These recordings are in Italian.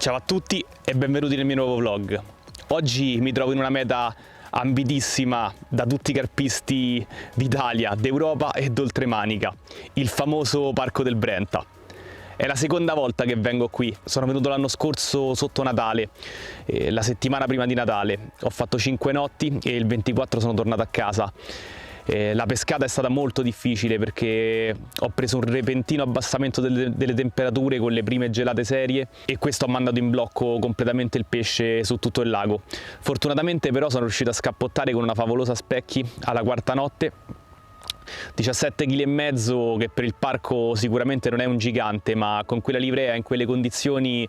Ciao a tutti e benvenuti nel mio nuovo vlog. Oggi mi trovo in una meta ambitissima da tutti i carpisti d'Italia, d'Europa e d'oltremanica, il famoso Parco del Brenta. È la seconda volta che vengo qui, sono venuto l'anno scorso sotto Natale, la settimana prima di Natale. Ho fatto 5 notti e il 24 sono tornato a casa. La pescata è stata molto difficile perché ho preso un repentino abbassamento delle temperature con le prime gelate serie e questo ha mandato in blocco completamente il pesce su tutto il lago. Fortunatamente però sono riuscito a scappottare con una favolosa specchi alla quarta notte. 17,5 kg, che per il parco sicuramente non è un gigante, ma con quella livrea in quelle condizioni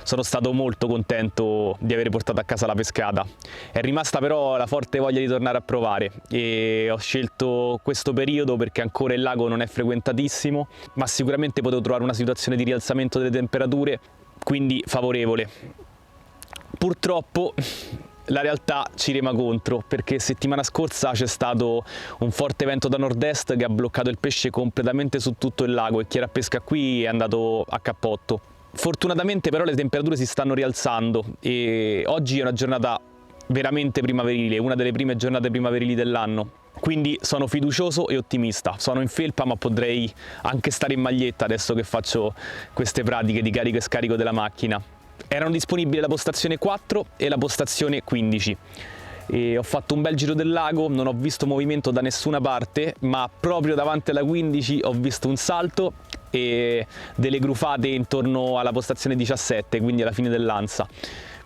sono stato molto contento di aver portato a casa la pescata. È rimasta però la forte voglia di tornare a provare e ho scelto questo periodo perché ancora il lago non è frequentatissimo, ma sicuramente potevo trovare una situazione di rialzamento delle temperature, quindi favorevole. Purtroppo la realtà ci rema contro perché settimana scorsa c'è stato un forte vento da nord-est che ha bloccato il pesce completamente su tutto il lago e chi era a pesca qui è andato a cappotto. Fortunatamente però le temperature si stanno rialzando e oggi è una giornata veramente primaverile, una delle prime giornate primaverili dell'anno. Quindi sono fiducioso e ottimista, sono in felpa ma potrei anche stare in maglietta adesso che faccio queste pratiche di carico e scarico della macchina. Erano disponibili la postazione 4 e la postazione 15 e ho fatto un bel giro del lago, non ho visto movimento da nessuna parte, ma proprio davanti alla 15 ho visto un salto e delle grufate intorno alla postazione 17, quindi alla fine dell'ansa.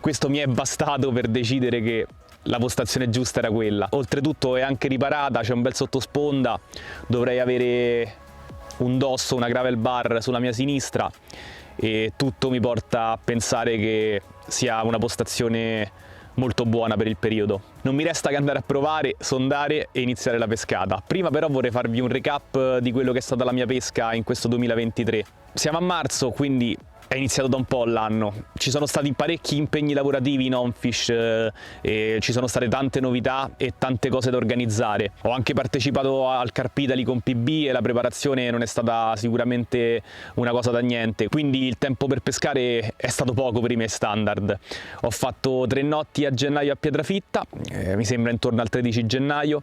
Questo mi è bastato per decidere che la postazione giusta era quella. Oltretutto è anche riparata, c'è un bel sottosponda, dovrei avere un dosso, una gravel bar sulla mia sinistra e tutto mi porta a pensare che sia una postazione molto buona per il periodo. Non mi resta che andare a provare, sondare e iniziare la pescata. Prima però vorrei farvi un recap di quello che è stata la mia pesca in questo 2023. Siamo a marzo, quindi è iniziato da un po' l'anno, ci sono stati parecchi impegni lavorativi in Onfish e ci sono state tante novità e tante cose da organizzare. Ho anche partecipato al Carp Italy con PB e la preparazione non è stata sicuramente una cosa da niente, quindi il tempo per pescare è stato poco per i miei standard. Ho fatto 3 notti a gennaio a Pietrafitta, mi sembra intorno al 13 gennaio,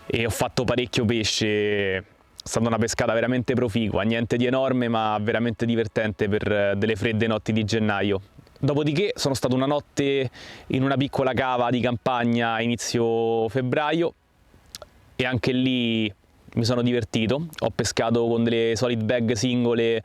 e ho fatto parecchio pesce. È stata una pescata veramente proficua, niente di enorme ma veramente divertente per delle fredde notti di gennaio. Dopodiché sono stato una notte in una piccola cava di campagna a inizio febbraio e anche lì mi sono divertito. Ho pescato con delle solid bag singole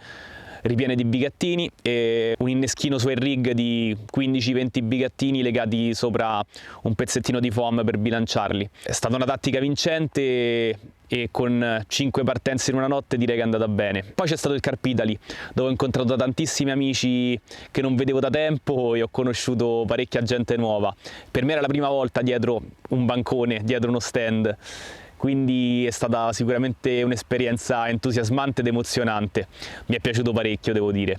ripiene di bigattini e un inneschino sway rig di 15-20 bigattini legati sopra un pezzettino di foam per bilanciarli. È stata una tattica vincente e con 5 partenze in una notte direi che è andata bene. Poi c'è stato il Carp Italy, dove ho incontrato tantissimi amici che non vedevo da tempo e ho conosciuto parecchia gente nuova. Per me era la prima volta dietro un bancone, dietro uno stand, quindi è stata sicuramente un'esperienza entusiasmante ed emozionante. Mi è piaciuto parecchio, devo dire.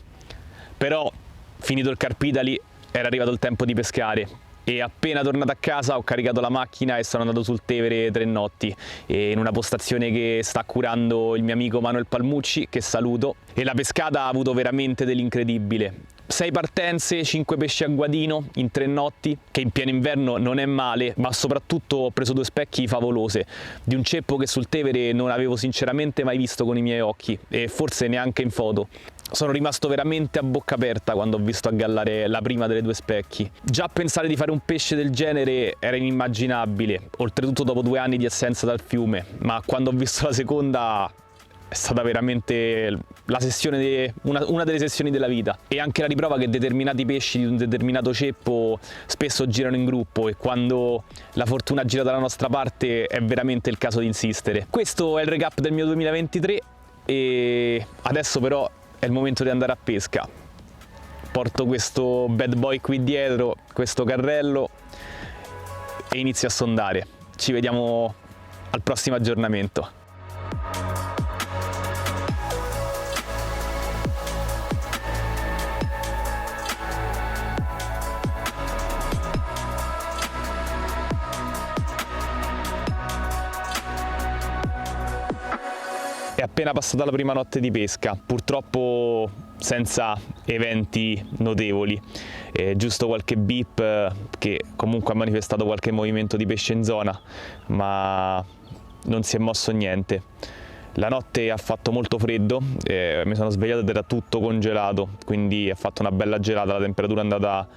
Però, finito il Carp Italy, era arrivato il tempo di pescare e appena tornato a casa ho caricato la macchina e sono andato sul Tevere 3 notti in una postazione che sta curando il mio amico Manuel Palmucci, che saluto, e la pescata ha avuto veramente dell'incredibile. 6 partenze, 5 pesci a guadino in 3 notti, che in pieno inverno non è male, ma soprattutto ho preso 2 specchi favolose, di un ceppo che sul Tevere non avevo sinceramente mai visto con i miei occhi e forse neanche in foto. Sono rimasto veramente a bocca aperta quando ho visto aggallare la prima delle 2 specchi. Già pensare di fare un pesce del genere era inimmaginabile, oltretutto dopo 2 anni di assenza dal fiume, ma quando ho visto la seconda è stata veramente la sessione una delle sessioni della vita, e anche la riprova che determinati pesci di un determinato ceppo spesso girano in gruppo e quando la fortuna gira dalla nostra parte è veramente il caso di insistere. Questo è il recap del mio 2023 e adesso però è il momento di andare a pesca. Porto questo bad boy qui dietro, questo carrello, e inizio a sondare. Ci vediamo al prossimo aggiornamento. appena passata la prima notte di pesca, purtroppo senza eventi notevoli, giusto qualche beep che comunque ha manifestato qualche movimento di pesce in zona, ma non si è mosso niente. La notte ha fatto molto freddo, mi sono svegliato ed era tutto congelato, quindi ha fatto una bella gelata, la temperatura è andata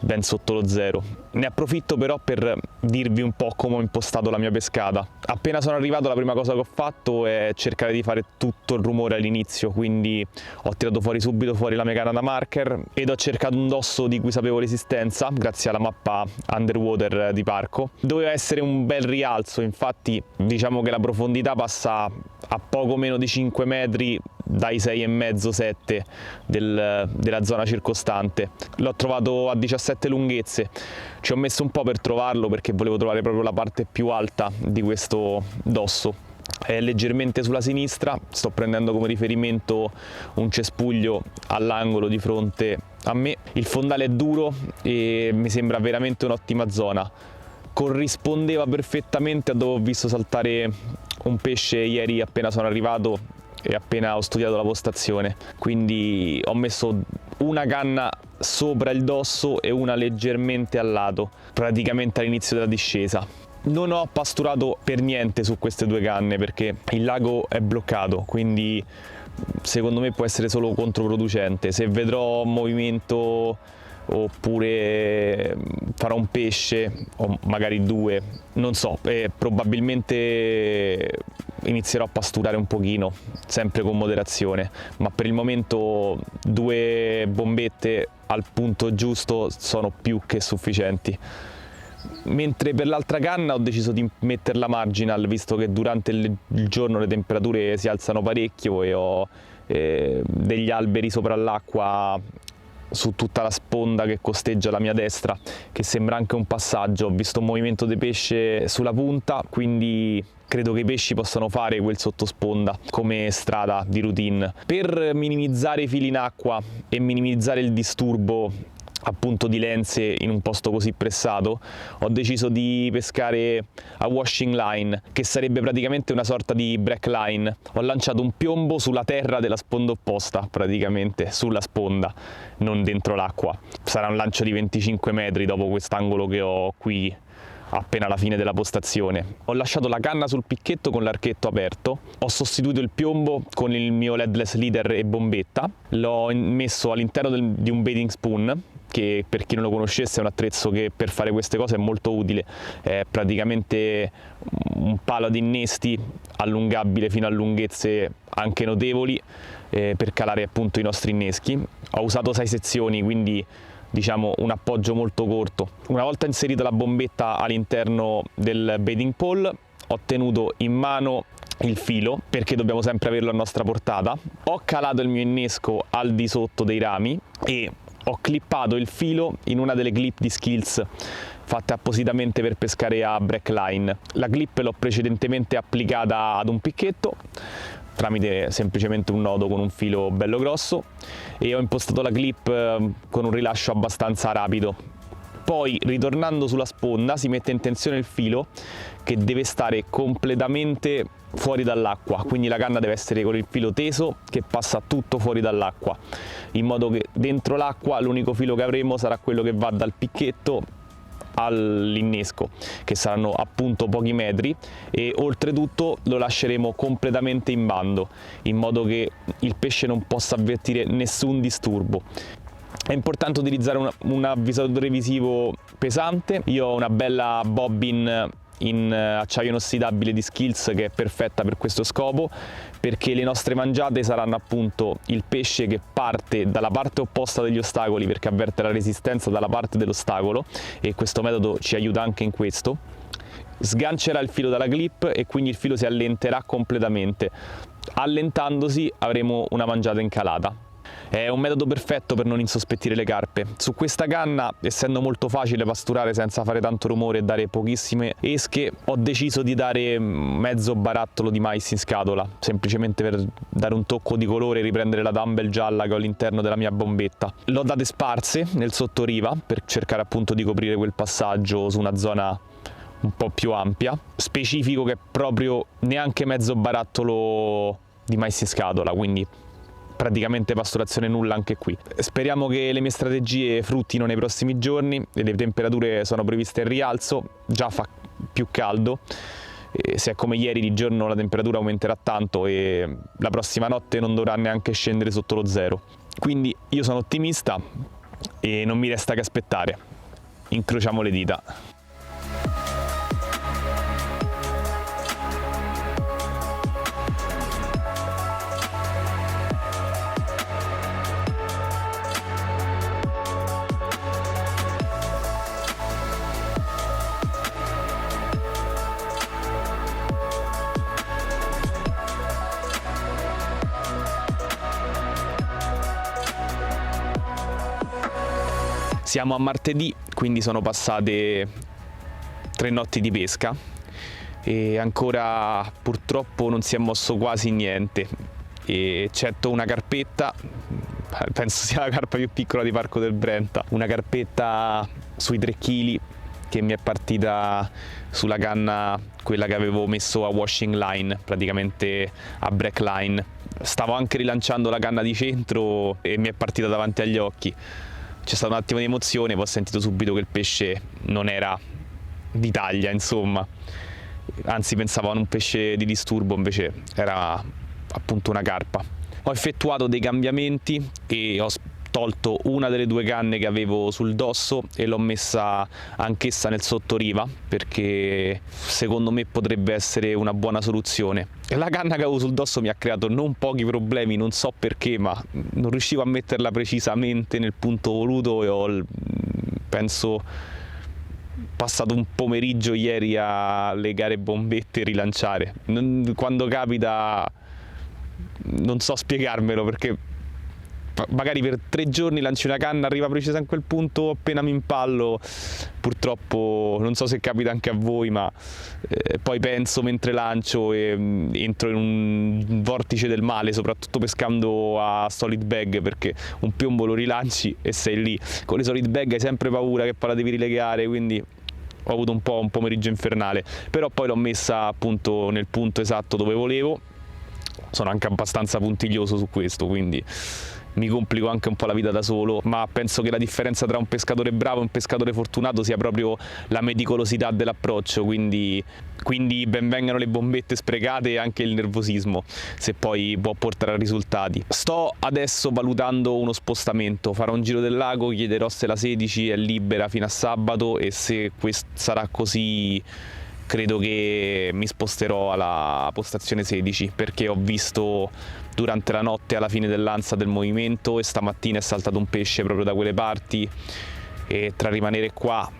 ben sotto lo zero. Ne approfitto però per dirvi un po' come ho impostato la mia pescata. Appena sono arrivato la prima cosa che ho fatto è cercare di fare tutto il rumore all'inizio, quindi ho tirato subito fuori la mia canna da marker ed ho cercato un dosso di cui sapevo l'esistenza grazie alla mappa Underwater di Parco. Doveva essere un bel rialzo, infatti diciamo che la profondità passa a poco meno di 5 metri dai 6,5-7 della zona circostante. L'ho trovato a 17 lunghezze, ci ho messo un po' per trovarlo perché volevo trovare proprio la parte più alta di questo dosso. È leggermente sulla sinistra, sto prendendo come riferimento un cespuglio all'angolo di fronte a me. Il fondale è duro e mi sembra veramente un'ottima zona. Corrispondeva perfettamente a dove ho visto saltare un pesce ieri appena sono arrivato e appena ho studiato la postazione, quindi ho messo una canna sopra il dosso e una leggermente al lato, praticamente all'inizio della discesa. Non ho pasturato per niente su queste due canne perché il lago è bloccato, quindi secondo me può essere solo controproducente. Se vedrò movimento oppure farò un pesce o magari due, non so, probabilmente inizierò a pasturare un pochino, sempre con moderazione, ma per il momento 2 bombette al punto giusto sono più che sufficienti. Mentre per l'altra canna ho deciso di metterla marginal, visto che durante il giorno le temperature si alzano parecchio e ho degli alberi sopra l'acqua su tutta la sponda che costeggia la mia destra, che sembra anche un passaggio. Ho visto un movimento di pesce sulla punta, quindi credo che i pesci possano fare quel sottosponda come strada di routine. Per minimizzare i fili in acqua e minimizzare il disturbo appunto di lenze in un posto così pressato, ho deciso di pescare a washing line, che sarebbe praticamente una sorta di break line. Ho lanciato un piombo sulla terra della sponda opposta, praticamente sulla sponda, non dentro l'acqua. Sarà un lancio di 25 metri dopo quest'angolo che ho qui appena alla fine della postazione. Ho lasciato la canna sul picchetto con l'archetto aperto, ho sostituito il piombo con il mio leadless leader e bombetta, l'ho messo all'interno di un baiting spoon, che per chi non lo conoscesse è un attrezzo che per fare queste cose è molto utile. È praticamente un palo ad innesti allungabile fino a lunghezze anche notevoli per calare appunto i nostri inneschi. Ho usato 6 sezioni, quindi diciamo un appoggio molto corto. Una volta inserita la bombetta all'interno del baiting pole, ho tenuto in mano il filo perché dobbiamo sempre averlo a nostra portata. Ho calato il mio innesco al di sotto dei rami e ho clippato il filo in una delle clip di Skills fatte appositamente per pescare a break line. La clip l'ho precedentemente applicata ad un picchetto tramite semplicemente un nodo con un filo bello grosso e ho impostato la clip con un rilascio abbastanza rapido. Poi, ritornando sulla sponda, si mette in tensione il filo che deve stare completamente fuori dall'acqua, quindi la canna deve essere con il filo teso che passa tutto fuori dall'acqua, in modo che dentro l'acqua l'unico filo che avremo sarà quello che va dal picchetto all'innesco, che saranno appunto pochi metri, e oltretutto lo lasceremo completamente in bando, in modo che il pesce non possa avvertire nessun disturbo. È importante utilizzare un avvisatore visivo pesante. Io ho una bella bobbin in acciaio inossidabile di Skills che è perfetta per questo scopo, perché le nostre mangiate saranno appunto il pesce che parte dalla parte opposta degli ostacoli, perché avverte la resistenza dalla parte dell'ostacolo e questo metodo ci aiuta anche in questo. Sgancerà il filo dalla clip e quindi il filo si allenterà completamente. Allentandosi avremo una mangiata incalata. È un metodo perfetto per non insospettire le carpe. Su questa canna, essendo molto facile pasturare senza fare tanto rumore e dare pochissime esche, ho deciso di dare mezzo barattolo di mais in scatola, semplicemente per dare un tocco di colore e riprendere la dumbbell gialla che ho all'interno della mia bombetta. L'ho date sparse nel sottoriva per cercare appunto di coprire quel passaggio su una zona un po' più ampia. Specifico che proprio neanche mezzo barattolo di mais in scatola, quindi praticamente pasturazione nulla anche qui. Speriamo che le mie strategie fruttino nei prossimi giorni. Le temperature sono previste in rialzo, già fa più caldo, e se è come ieri di giorno la temperatura aumenterà tanto e la prossima notte non dovrà neanche scendere sotto lo zero. Quindi io sono ottimista e non mi resta che aspettare. Incrociamo le dita. Siamo a martedì, quindi sono passate 3 notti di pesca e ancora purtroppo non si è mosso quasi niente, eccetto una carpetta, penso sia la carpa più piccola di Parco del Brenta, una carpetta sui 3 kg che mi è partita sulla canna, quella che avevo messo a washing line, praticamente a break line. Stavo anche rilanciando la canna di centro e mi è partita davanti agli occhi. C'è stato un attimo di emozione, poi ho sentito subito che il pesce non era di taglia, insomma, anzi pensavo a un pesce di disturbo, invece era appunto una carpa. Ho effettuato dei cambiamenti e ho tolto una delle 2 canne che avevo sul dosso e l'ho messa anch'essa nel sottoriva, perché secondo me potrebbe essere una buona soluzione. E la canna che avevo sul dosso mi ha creato non pochi problemi, non so perché, ma non riuscivo a metterla precisamente nel punto voluto e ho, penso, passato un pomeriggio ieri a legare bombette e rilanciare. Quando capita non so spiegarmelo, perché magari per 3 giorni lanci una canna, arriva precisa in quel punto, appena mi impallo, purtroppo non so se capita anche a voi, ma poi penso mentre lancio e entro in un vortice del male, soprattutto pescando a solid bag, perché un piombo lo rilanci e sei lì. Con le solid bag hai sempre paura che poi la devi rilegare, quindi ho avuto un po' un pomeriggio infernale, però poi l'ho messa appunto nel punto esatto dove volevo. Sono anche abbastanza puntiglioso su questo, quindi mi complico anche un po' la vita da solo, ma penso che la differenza tra un pescatore bravo e un pescatore fortunato sia proprio la meticolosità dell'approccio, quindi ben vengano le bombette sprecate e anche il nervosismo, se poi può portare a risultati. Sto adesso valutando uno spostamento, farò un giro del lago, chiederò se la 16 è libera fino a sabato e se sarà così credo che mi sposterò alla postazione 16, perché ho visto durante la notte alla fine dell'ansa del movimento e stamattina è saltato un pesce proprio da quelle parti, e tra rimanere qua,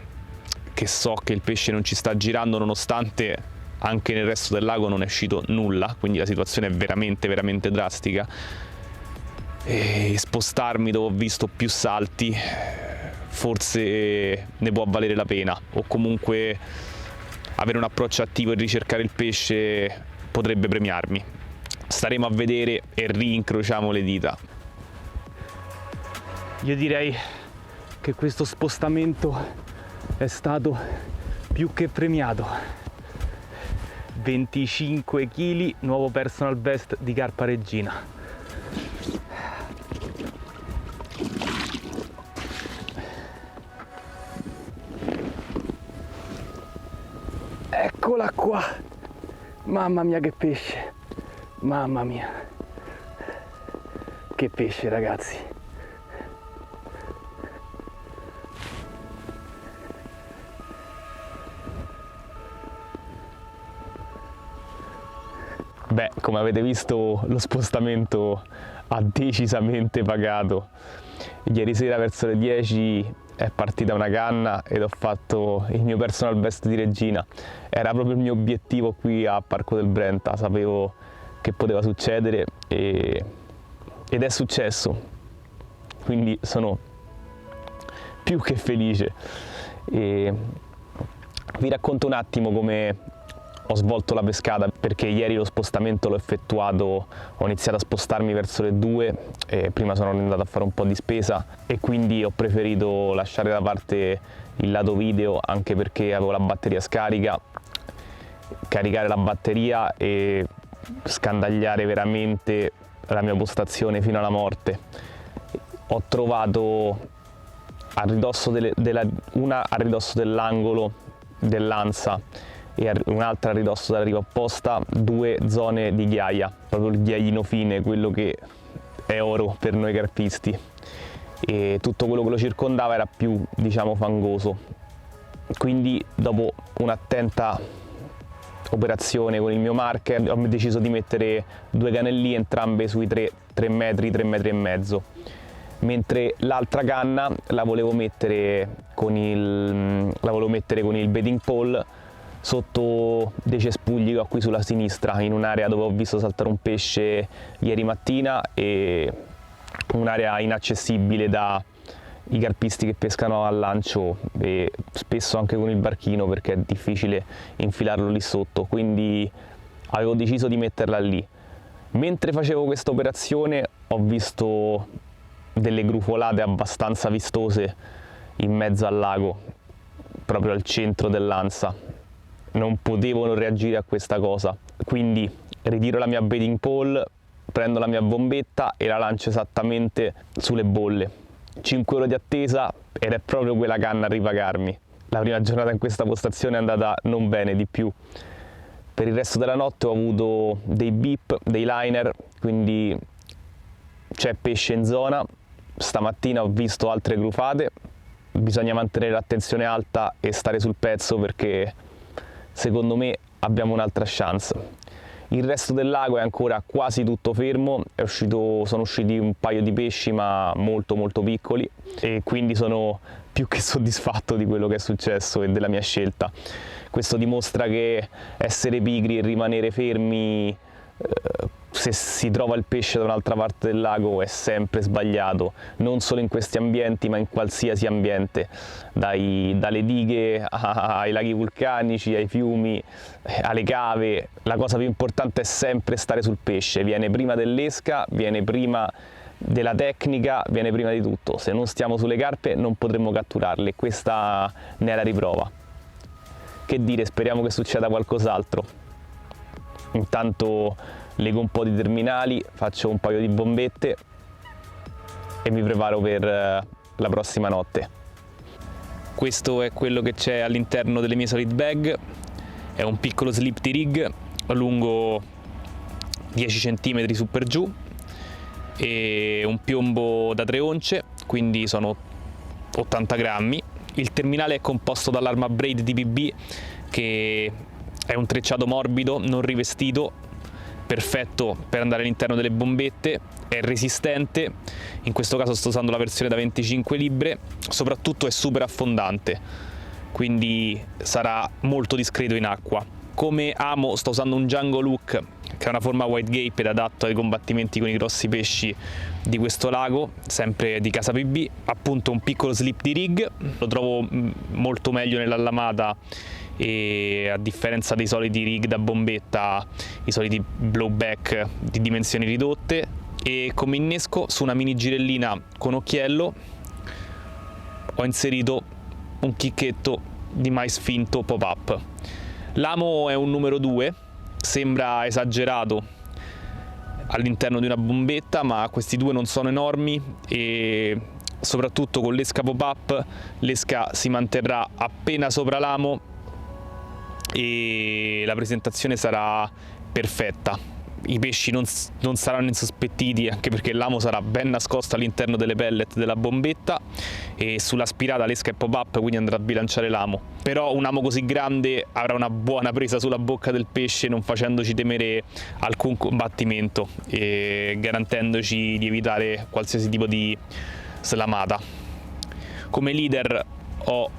che so che il pesce non ci sta girando nonostante anche nel resto del lago non è uscito nulla, quindi la situazione è veramente veramente drastica, e spostarmi dove ho visto più salti forse ne può valere la pena, o comunque avere un approccio attivo e ricercare il pesce potrebbe premiarmi. Staremo a vedere e rincrociamo le dita. Io direi che questo spostamento è stato più che premiato. 25 kg, nuovo personal best di carpa regina. Eccola qua, mamma mia che pesce, mamma mia, che pesce ragazzi. Beh, come avete visto lo spostamento ha decisamente pagato. Ieri sera verso le 10 è partita una canna ed ho fatto il mio personal best di regina. Era proprio il mio obiettivo qui a Parco del Brenta, sapevo che poteva succedere ed è successo, quindi sono più che felice. E vi racconto un attimo come ho svolto la pescata, perché ieri lo spostamento l'ho effettuato, ho iniziato a spostarmi verso le 2 e prima sono andato a fare un po' di spesa e quindi ho preferito lasciare da parte il lato video, anche perché avevo la batteria scarica, caricare la batteria e scandagliare veramente la mia postazione fino alla morte. Ho trovato a ridosso una a ridosso dell'angolo dell'Ansa e un'altra a ridosso della riva opposta, 2 zone di ghiaia, proprio il ghiaiino fine, quello che è oro per noi carpisti, e tutto quello che lo circondava era più, diciamo, fangoso. Quindi dopo un'attenta operazione con il mio marker ho deciso di mettere 2 canelli, entrambe sui 3 metri, 3 metri e mezzo, mentre l'altra canna la volevo mettere con il bedding pole sotto dei cespugli che ho qui sulla sinistra, in un'area dove ho visto saltare un pesce ieri mattina e un'area inaccessibile dai carpisti che pescano al lancio e spesso anche con il barchino, perché è difficile infilarlo lì sotto, quindi avevo deciso di metterla lì. Mentre facevo questa operazione ho visto delle grufolate abbastanza vistose in mezzo al lago, proprio al centro dell'Ansa. Non potevo non reagire a questa cosa, quindi ritiro la mia bedding pole, prendo la mia bombetta e la lancio esattamente sulle bolle. 5 ore di attesa ed è proprio quella canna a ripagarmi. La prima giornata in questa postazione è andata non bene, di più. Per il resto della notte ho avuto dei beep, dei liner, quindi c'è pesce in zona. Stamattina ho visto altre grufate, bisogna mantenere l'attenzione alta e stare sul pezzo, perché secondo me abbiamo un'altra chance. Il resto del lago è ancora quasi tutto fermo, sono usciti un paio di pesci ma molto piccoli, e quindi sono più che soddisfatto di quello che è successo e della mia scelta. Questo dimostra che essere pigri e rimanere fermi se si trova il pesce da un'altra parte del lago è sempre sbagliato, non solo in questi ambienti ma in qualsiasi ambiente, dalle dighe ai laghi vulcanici, ai fiumi, alle cave. La cosa più importante è sempre stare sul pesce, viene prima dell'esca, viene prima della tecnica, viene prima di tutto. Se non stiamo sulle carpe non potremo catturarle, questa ne è la riprova. Che dire, speriamo che succeda qualcos'altro. Intanto lego un po' di terminali, faccio un paio di bombette e mi preparo per la prossima notte. Questo è quello che c'è all'interno delle mie solid bag. È un piccolo slip di rig lungo 10 cm su per giù e un piombo da 3 once, quindi sono 80 grammi. Il terminale è composto dall'Arma Braid DPB, che è un trecciato morbido, non rivestito, perfetto per andare all'interno delle bombette, è resistente, in questo caso sto usando la versione da 25 libbre, soprattutto è super affondante, quindi sarà molto discreto in acqua. Come amo sto usando un Django Look, che è una forma wide gape ed adatto ai combattimenti con i grossi pesci di questo lago, sempre di casa PB, appunto un piccolo slip di rig, lo trovo molto meglio nell'allamata e a differenza dei soliti rig da bombetta, i soliti blowback di dimensioni ridotte, e come innesco su una mini girellina con occhiello ho inserito un chicchetto di mais finto pop-up. L'amo è un numero 2, sembra esagerato all'interno di una bombetta, ma questi 2 non sono enormi e soprattutto con l'esca pop-up l'esca si manterrà appena sopra l'amo e la presentazione sarà perfetta. I pesci non saranno insospettiti, anche perché l'amo sarà ben nascosto all'interno delle pellet della bombetta e sulla spirata l'esca è pop-up, quindi andrà a bilanciare l'amo. Però un amo così grande avrà una buona presa sulla bocca del pesce, non facendoci temere alcun combattimento e garantendoci di evitare qualsiasi tipo di slamata. Come leader ho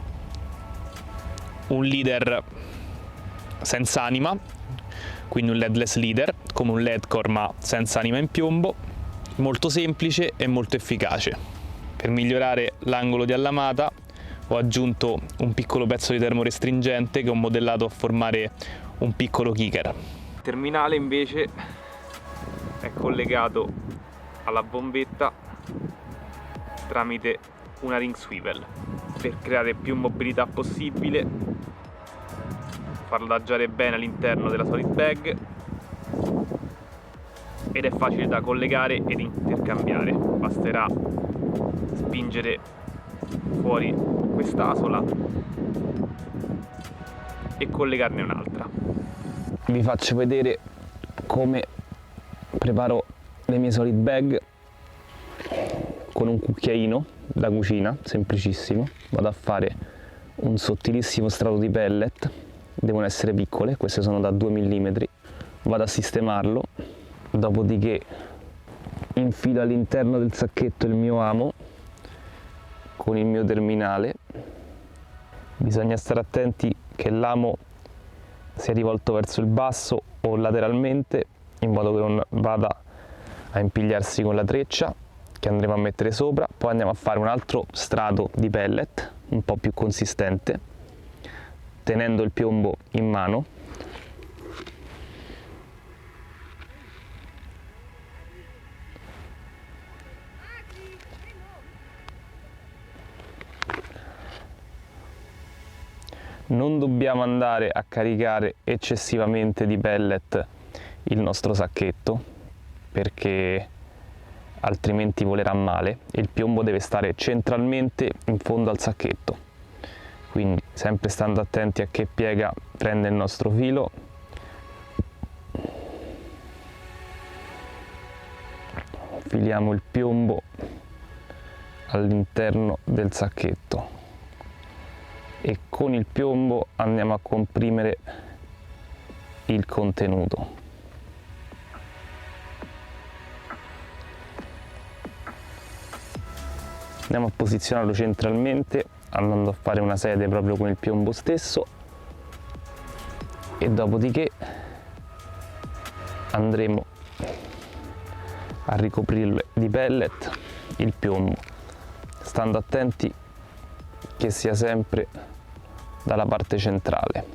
un leader senza anima, quindi un leadless leader, come un leadcore ma senza anima in piombo, molto semplice e molto efficace. Per migliorare l'angolo di allamata ho aggiunto un piccolo pezzo di termorestringente che ho modellato a formare un piccolo kicker. Il terminale invece è collegato alla bombetta tramite una ring swivel per creare più mobilità possibile, farlo adagiare bene all'interno della solid bag ed è facile da collegare ed intercambiare. Basterà spingere fuori quest'asola e collegarne un'altra. Vi faccio vedere come preparo le mie solid bag con un cucchiaino da cucina, semplicissimo. Vado a fare un sottilissimo strato di pellet, devono essere piccole, queste sono da 2 mm, vado a sistemarlo, dopodiché infilo all'interno del sacchetto il mio amo con il mio terminale. Bisogna stare attenti che l'amo sia rivolto verso il basso o lateralmente, in modo che non vada a impigliarsi con la treccia che andremo a mettere sopra. Poi andiamo a fare un altro strato di pellet un po' più consistente, tenendo il piombo in mano. Non dobbiamo andare a caricare eccessivamente di pellet il nostro sacchetto, perché altrimenti volerà male. Il piombo deve stare centralmente in fondo al sacchetto, quindi sempre stando attenti a che piega prende il nostro filo. Filiamo il piombo all'interno del sacchetto e con il piombo andiamo a comprimere il contenuto. Andiamo a posizionarlo centralmente, andando a fare una sede proprio con il piombo stesso, e dopodiché andremo a ricoprire di pellet il piombo, stando attenti che sia sempre dalla parte centrale.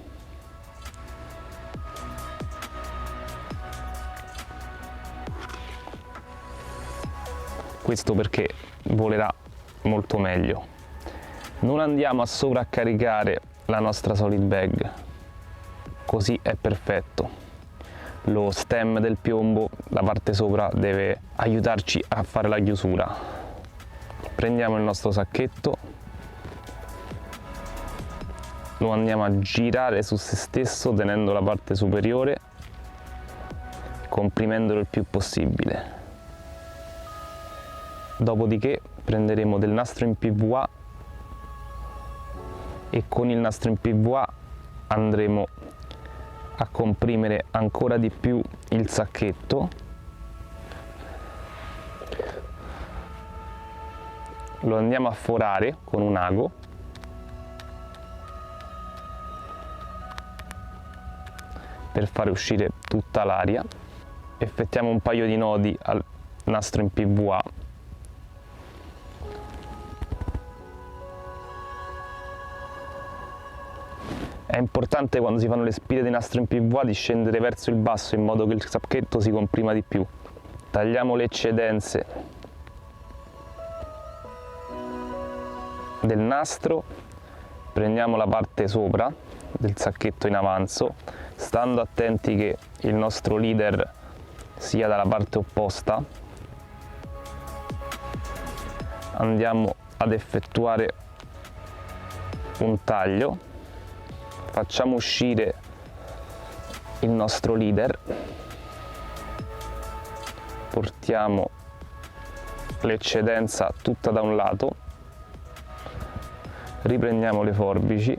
Questo perché volerà molto meglio. Non andiamo a sovraccaricare la nostra solid bag, così è perfetto. Lo stem del piombo, la parte sopra, deve aiutarci a fare la chiusura. Prendiamo il nostro sacchetto, lo andiamo a girare su se stesso tenendo la parte superiore, comprimendolo il più possibile. Dopodiché prenderemo del nastro in PVA e con il nastro in PVA andremo a comprimere ancora di più il sacchetto. Lo andiamo a forare con un ago per fare uscire tutta l'aria. Effettiamo un paio di nodi al nastro in PVA. È importante, quando si fanno le spire di nastro in PVA, di scendere verso il basso in modo che il sacchetto si comprima di più. Tagliamo le eccedenze del nastro, prendiamo la parte sopra del sacchetto in avanzo, stando attenti che il nostro leader sia dalla parte opposta. Andiamo ad effettuare un taglio, facciamo uscire il nostro leader, portiamo l'eccedenza tutta da un lato, riprendiamo le forbici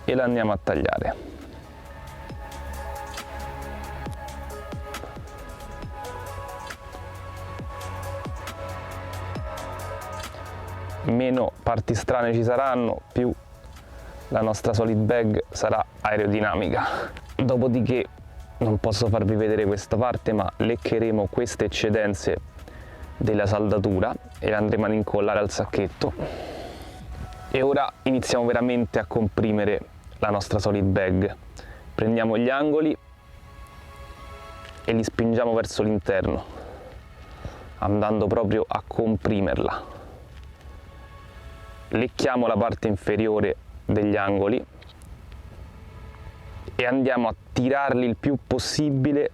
e la andiamo a tagliare. Meno parti strane ci saranno, più la nostra solid bag sarà aerodinamica. Dopodiché non posso farvi vedere questa parte, ma leccheremo queste eccedenze della saldatura e le andremo ad incollare al sacchetto. E ora iniziamo veramente a comprimere la nostra solid bag. Prendiamo gli angoli e li spingiamo verso l'interno, andando proprio a comprimerla. Lecchiamo la parte inferiore degli angoli e andiamo a tirarli il più possibile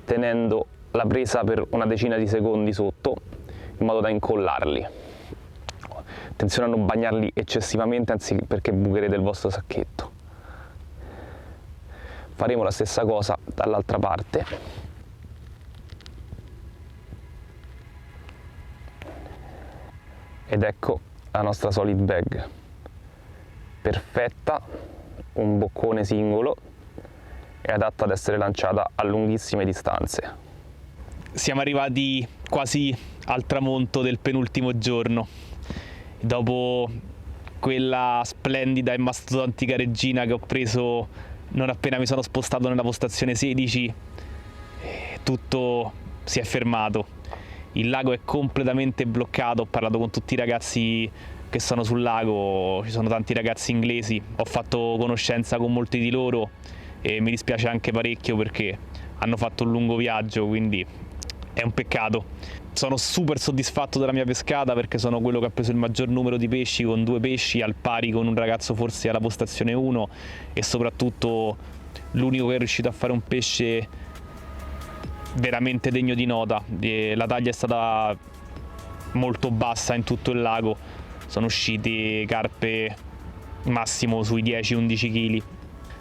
tenendo la presa per una decina di secondi sotto in modo da incollarli. Attenzione a non bagnarli eccessivamente, anzi, perché bucherete il vostro sacchetto. Faremo la stessa cosa dall'altra parte. Ed ecco la nostra solid bag perfetta, un boccone singolo e adatta ad essere lanciata a lunghissime distanze. Siamo arrivati quasi al tramonto del penultimo giorno. Dopo quella splendida e mastodontica regina che ho preso non appena mi sono spostato nella postazione 16, tutto si è fermato. Il lago è completamente bloccato, ho parlato con tutti i ragazzi che sono sul lago, ci sono tanti ragazzi inglesi, ho fatto conoscenza con molti di loro e mi dispiace anche parecchio perché hanno fatto un lungo viaggio, quindi è un peccato. Sono super soddisfatto della mia pescata perché sono quello che ha preso il maggior numero di pesci, con 2 pesci al pari con un ragazzo forse alla postazione 1, e soprattutto l'unico che è riuscito a fare un pesce veramente degno di nota. La taglia è stata molto bassa in tutto il lago, sono usciti carpe massimo sui 10-11 kg.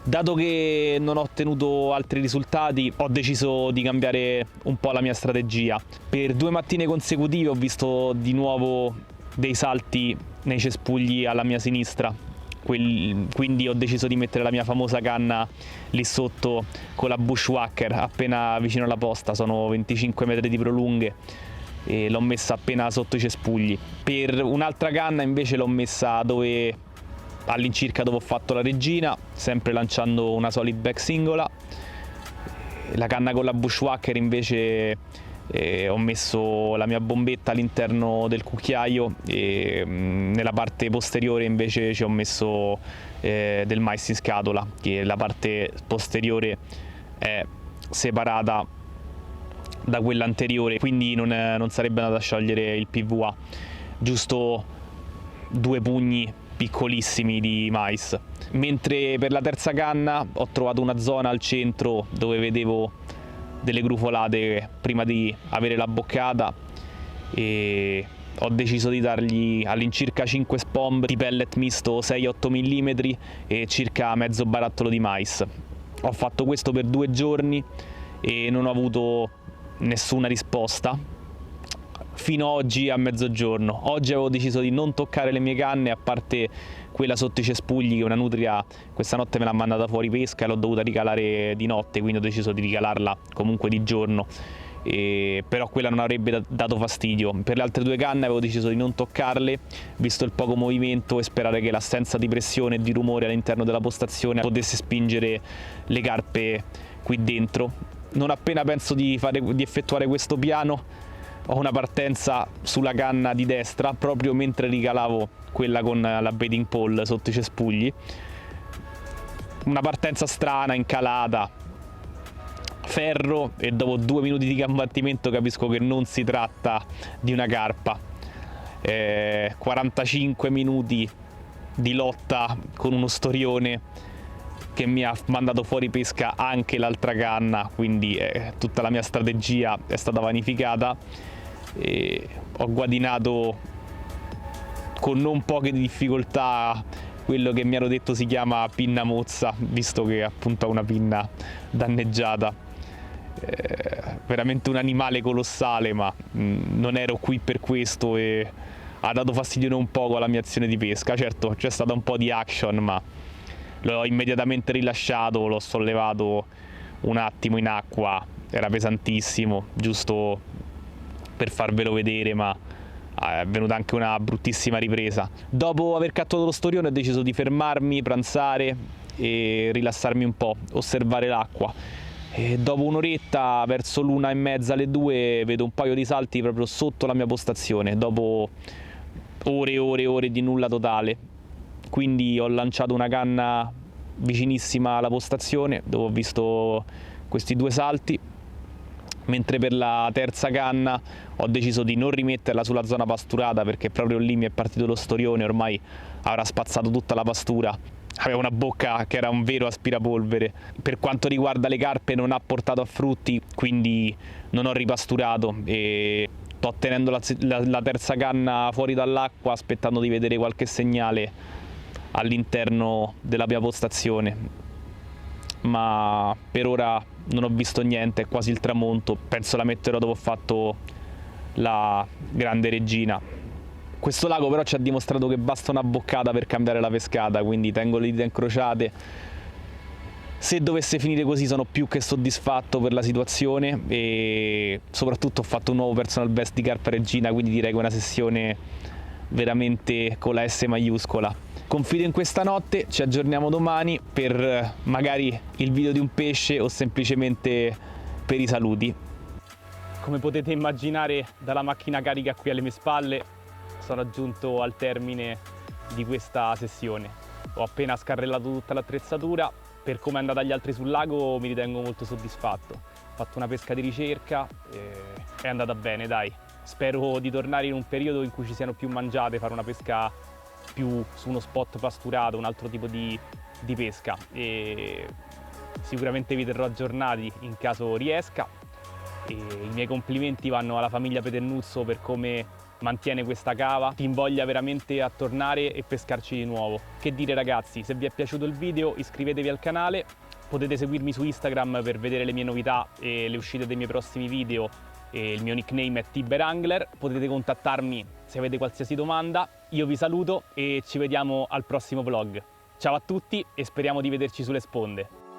Dato che non ho ottenuto altri risultati, ho deciso di cambiare un po' la mia strategia. Per 2 mattine consecutive ho visto di nuovo dei salti nei cespugli alla mia sinistra, quindi ho deciso di mettere la mia famosa canna lì sotto con la Bushwhacker appena vicino alla posta, sono 25 metri di prolunghe, e l'ho messa appena sotto i cespugli. Per un'altra canna invece l'ho messa all'incirca dove ho fatto la regina, sempre lanciando una solid back singola. La canna con la Bushwhacker invece ho messo la mia bombetta all'interno del cucchiaio e nella parte posteriore invece ci ho messo del mais in scatola, che la parte posteriore è separata da quella anteriore, quindi non sarebbe andato a sciogliere il PVA, giusto 2 pugni piccolissimi di mais. Mentre per la terza canna ho trovato una zona al centro dove vedevo delle grufolate prima di avere la boccata e ho deciso di dargli all'incirca 5 spomb di pellet misto 6-8 mm e circa mezzo barattolo di mais. Ho fatto questo per 2 giorni e non ho avuto nessuna risposta fino a oggi a mezzogiorno. Oggi avevo deciso di non toccare le mie canne, a parte quella sotto i cespugli che una nutria questa notte me l'ha mandata fuori pesca e l'ho dovuta ricalare di notte, quindi ho deciso di ricalarla comunque di giorno, però quella non avrebbe dato fastidio. Per le altre 2 canne avevo deciso di non toccarle, visto il poco movimento, e sperare che l'assenza di pressione e di rumore all'interno della postazione potesse spingere le carpe qui dentro. Non appena penso di effettuare questo piano, ho una partenza sulla canna di destra proprio mentre ricalavo quella con la baiting pole sotto i cespugli. Una partenza strana, incalata, ferro, e dopo 2 minuti di combattimento capisco che non si tratta di una carpa. 45 minuti di lotta con uno storione che mi ha mandato fuori pesca anche l'altra canna, quindi tutta la mia strategia è stata vanificata e ho guadinato con non poche difficoltà quello che mi hanno detto si chiama pinna mozza, visto che appunto ha una pinna danneggiata. Veramente un animale colossale, ma non ero qui per questo e ha dato fastidio non poco alla mia azione di pesca. Certo, c'è stata un po' di action, ma l'ho immediatamente rilasciato, l'ho sollevato un attimo in acqua, era pesantissimo, giusto per farvelo vedere, ma è venuta anche una bruttissima ripresa. Dopo aver catturato lo storione ho deciso di fermarmi, pranzare e rilassarmi un po', osservare l'acqua. E dopo un'oretta, verso l'1:30 alle 2, vedo un paio di salti proprio sotto la mia postazione, dopo ore e ore e ore di nulla totale. Quindi ho lanciato una canna vicinissima alla postazione dove ho visto questi 2 salti, mentre per la terza canna ho deciso di non rimetterla sulla zona pasturata perché proprio lì mi è partito lo storione, ormai avrà spazzato tutta la pastura. aveva una bocca che era un vero aspirapolvere. Per quanto riguarda le carpe non ha portato a frutti, quindi non ho ripasturato e sto tenendo la terza canna fuori dall'acqua aspettando di vedere qualche segnale all'interno della mia postazione, ma per ora non ho visto niente, è quasi il tramonto, penso la metterò dopo ho fatto la grande regina. Questo lago però ci ha dimostrato che basta una boccata per cambiare la pescata, quindi tengo le dita incrociate. Se dovesse finire così sono più che soddisfatto per la situazione e soprattutto ho fatto un nuovo personal best di carpa regina, quindi direi che è una sessione veramente con la S maiuscola. Confido in questa notte, ci aggiorniamo domani per magari il video di un pesce o semplicemente per i saluti. Come potete immaginare dalla macchina carica qui alle mie spalle sono giunto al termine di questa sessione. Ho appena scarrellato tutta l'attrezzatura, per come è andata agli altri sul lago mi ritengo molto soddisfatto. Ho fatto una pesca di ricerca e è andata bene, dai. Spero di tornare in un periodo in cui ci siano più mangiate, fare una pesca più su uno spot pasturato, un altro tipo di pesca e sicuramente vi terrò aggiornati in caso riesca. E i miei complimenti vanno alla famiglia Petennuzzo per come mantiene questa cava, ti invoglia veramente a tornare e pescarci di nuovo. Che dire ragazzi, se vi è piaciuto il video iscrivetevi al canale, potete seguirmi su Instagram per vedere le mie novità e le uscite dei miei prossimi video e il mio nickname è TiberAngler, potete contattarmi se avete qualsiasi domanda. Io vi saluto e ci vediamo al prossimo vlog. Ciao a tutti e speriamo di vederci sulle sponde.